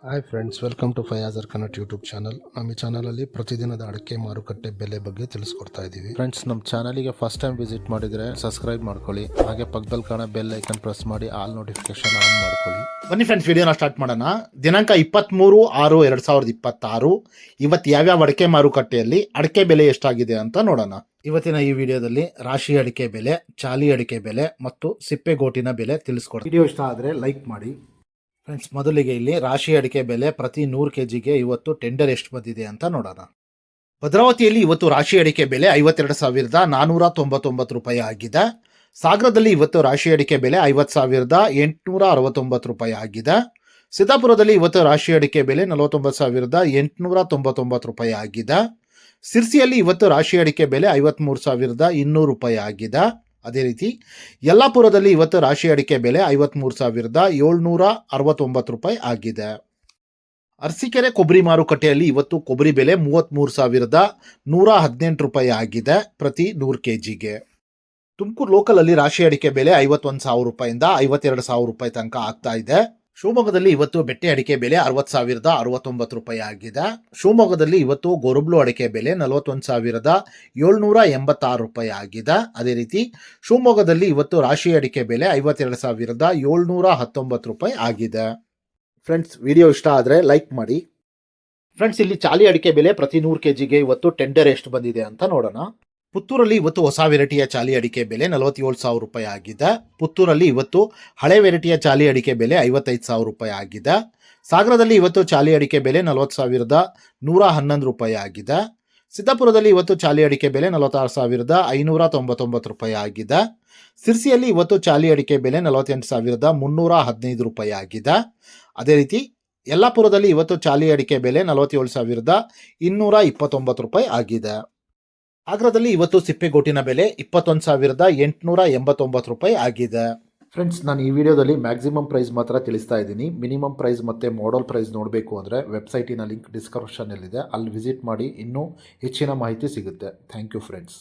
Hi friends, welcome to ಫಯಾಜರ್ ಕನ್ನಟ್ YouTube channel. ನಮ್ಮ ಈ ಚಾನಲಲ್ಲಿ ಪ್ರತಿದಿನದ ಅಡಿಕೆ ಮಾರುಕಟ್ಟೆ ಬೆಲೆ ಬಗ್ಗೆ ತಿಳಿಸ್ಕೊಡ್ತಾ ಇದ್ದೀವಿ. ಫ್ರೆಂಡ್ಸ್, ನಮ್ಮ ಚಾನಲಿಗೆ ಫಸ್ಟ್ ಟೈಮ್ ವಿಸಿಟ್ ಮಾಡಿದರೆ ಸಬ್ಸ್ಕ್ರೈಬ್ ಮಾಡ್ಕೊಳ್ಳಿ. ಹಾಗೆ ಪಕ್ಕದಲ್ಲಿ ಕಾಣೋ ಬೆಲ್ ಐಕನ್ ಪ್ರೆಸ್ ಮಾಡಿ ಆಲ್ ನೋಟಿಫಿಕೇಶನ್ ಆನ್ ಮಾಡ್ಕೊಳ್ಳಿ. ಬನ್ನಿ ಫ್ರೆಂಡ್ಸ್, ವಿಡಿಯೋನ ಸ್ಟಾರ್ಟ್ ಮಾಡೋಣ. ದಿನಾಂಕ 23/6/2024 ಇವತ್ತು ಯಾವ್ಯಾವ ಅಡಿಕೆ ಮಾರುಕಟ್ಟೆಯಲ್ಲಿ ಅಡಿಕೆ ಬೆಲೆ ಎಷ್ಟಾಗಿದೆ ಅಂತ ನೋಡೋಣ. ಇವತ್ತಿನ ಈ ವಿಡಿಯೋದಲ್ಲಿ ರಾಶಿ ಅಡಿಕೆ ಬೆಲೆ, ಚಾಲಿ ಅಡಿಕೆ ಬೆಲೆ ಮತ್ತು ಸಿಪ್ಪೆಗೋಟಿನ ಬೆಲೆ ತಿಳಿಸ್ಕೊಡ್ತೀನಿ. ವಿಡಿಯೋ ಇಷ್ಟ ಆದರೆ ಲೈಕ್ ಮಾಡಿ. ಫ್ರೆಂಡ್ಸ್, ಮೊದಲಿಗೆ ಇಲ್ಲಿ ರಾಶಿ ಅಡಿಕೆ ಬೆಲೆ ಪ್ರತಿ 100 kgಗೆ ಇವತ್ತು ಟೆಂಡರ್ ಎಷ್ಟು ಬಂದಿದೆ ಅಂತ ನೋಡೋಣ. ಭದ್ರಾವತಿಯಲ್ಲಿ ಇವತ್ತು ರಾಶಿ ಅಡಿಕೆ ಬೆಲೆ 52,499 ರೂಪಾಯಿ ಆಗಿದೆ. ಸಾಗರದಲ್ಲಿ ಇವತ್ತು ರಾಶಿ ಅಡಿಕೆ ಬೆಲೆ 50,869 ರೂಪಾಯಿ ಆಗಿದೆ. ಸಿದ್ದಾಪುರದಲ್ಲಿ ಇವತ್ತು ರಾಶಿ ಅಡಿಕೆ ಬೆಲೆ 49,899 ರೂಪಾಯಿ ಆಗಿದೆ. ಸಿರ್ಸಿಯಲ್ಲಿ ಇವತ್ತು ರಾಶಿ ಅಡಿಕೆ ಬೆಲೆ 53,200 ರೂಪಾಯಿ ಆಗಿದೆ. ಅದೇ ರೀತಿ ಯಲ್ಲಾಪುರದಲ್ಲಿ ಇವತ್ತು ರಾಶಿ ಅಡಿಕೆ ಬೆಲೆ 53,769 ರೂಪಾಯಿ ಆಗಿದೆ. ಅರಸೀಕೆರೆ ಕೊಬ್ಬರಿ ಮಾರುಕಟ್ಟೆಯಲ್ಲಿ ಇವತ್ತು ಕೊಬ್ಬರಿ ಬೆಲೆ 33,118 ರೂಪಾಯಿ ಆಗಿದೆ ಪ್ರತಿ 100 kgಗೆ. ತುಮಕೂರು ಲೋಕಲಲ್ಲಿ ರಾಶಿ ಅಡಿಕೆ ಬೆಲೆ 51,000 ರೂಪಾಯಿಂದ 52,000 ರೂಪಾಯಿ ತನಕ ಆಗ್ತಾ ಇದೆ. ಶಿವಮೊಗ್ಗದಲ್ಲಿ ಇವತ್ತು ಬೆಟ್ಟೆ ಅಡಿಕೆ ಬೆಲೆ 60,069 ರೂಪಾಯಿ ಆಗಿದೆ. ಶಿವಮೊಗ್ಗದಲ್ಲಿ ಇವತ್ತು ಗೊರಬ್ಲು ಅಡಿಕೆ ಬೆಲೆ 41,786 ರೂಪಾಯಿ ಆಗಿದೆ. ಅದೇ ರೀತಿ ಶಿವಮೊಗ್ಗದಲ್ಲಿ ಇವತ್ತು ರಾಶಿ ಅಡಿಕೆ ಬೆಲೆ 52,719 ರೂಪಾಯಿ ಆಗಿದೆ. ಫ್ರೆಂಡ್ಸ್, ವಿಡಿಯೋ ಇಷ್ಟ ಆದರೆ ಲೈಕ್ ಮಾಡಿ. ಫ್ರೆಂಡ್ಸ್, ಇಲ್ಲಿ ಚಾಲಿ ಅಡಿಕೆ ಬೆಲೆ ಪ್ರತಿ 100 kgಗೆ ಇವತ್ತು ಟೆಂಡರ್ ಎಷ್ಟು ಬಂದಿದೆ ಅಂತ ನೋಡೋಣ. ಪುತ್ತೂರಲ್ಲಿ ಇವತ್ತು ಹೊಸ ವೆರೈಟಿಯ ಚಾಲಿ ಅಡಿಕೆ ಬೆಲೆ 47,000 ರೂಪಾಯಿ ಆಗಿದೆ. ಪುತ್ತೂರಲ್ಲಿ ಇವತ್ತು ಹಳೆ ವೆರೈಟಿಯ ಚಾಲಿ ಅಡಿಕೆ ಬೆಲೆ 55,000 ರೂಪಾಯಿ ಆಗಿದೆ. ಸಾಗರದಲ್ಲಿ ಇವತ್ತು ಚಾಲಿ ಅಡಿಕೆ ಬೆಲೆ 40,111 ರೂಪಾಯಿ ಆಗಿದೆ. ಸಿದ್ದಾಪುರದಲ್ಲಿ ಇವತ್ತು ಚಾಲಿ ಅಡಿಕೆ ಬೆಲೆ 46,599 ರೂಪಾಯಿ ಆಗಿದೆ. ಸಿರ್ಸಿಯಲ್ಲಿ ಇವತ್ತು ಚಾಲಿ ಅಡಿಕೆ ಬೆಲೆ 48,315 ರೂಪಾಯಿ ಆಗಿದೆ. ಅದೇ ರೀತಿ ಯಲ್ಲಾಪುರದಲ್ಲಿ ಇವತ್ತು ಚಾಲಿ ಅಡಿಕೆ ಬೆಲೆ 47,229 ರೂಪಾಯಿ ಆಗಿದೆ. ಆಗ್ರಾದಲ್ಲಿ ಇವತ್ತು ಸಿಪ್ಪೆಗೋಟಿನ ಬೆಲೆ 21,889 ರೂಪಾಯಿ ಆಗಿದೆ. ಫ್ರೆಂಡ್ಸ್, ನಾನು ಈ ವಿಡಿಯೋದಲ್ಲಿ ಮ್ಯಾಕ್ಸಿಮಮ್ ಪ್ರೈಸ್ ಮಾತ್ರ ತಿಳಿಸ್ತಾ ಇದ್ದೀನಿ. ಮಿನಿಮಮ್ ಪ್ರೈಸ್ ಮತ್ತು ಮಾಡಲ್ ಪ್ರೈಸ್ ನೋಡಬೇಕು ಅಂದರೆ ವೆಬ್ಸೈಟಿನ ಲಿಂಕ್ ಡಿಸ್ಕ್ರಿಪ್ಷನ್ನಲ್ಲಿದೆ, ಅಲ್ಲಿ ವಿಸಿಟ್ ಮಾಡಿ ಇನ್ನೂ ಹೆಚ್ಚಿನ ಮಾಹಿತಿ ಸಿಗುತ್ತೆ. Thank you friends.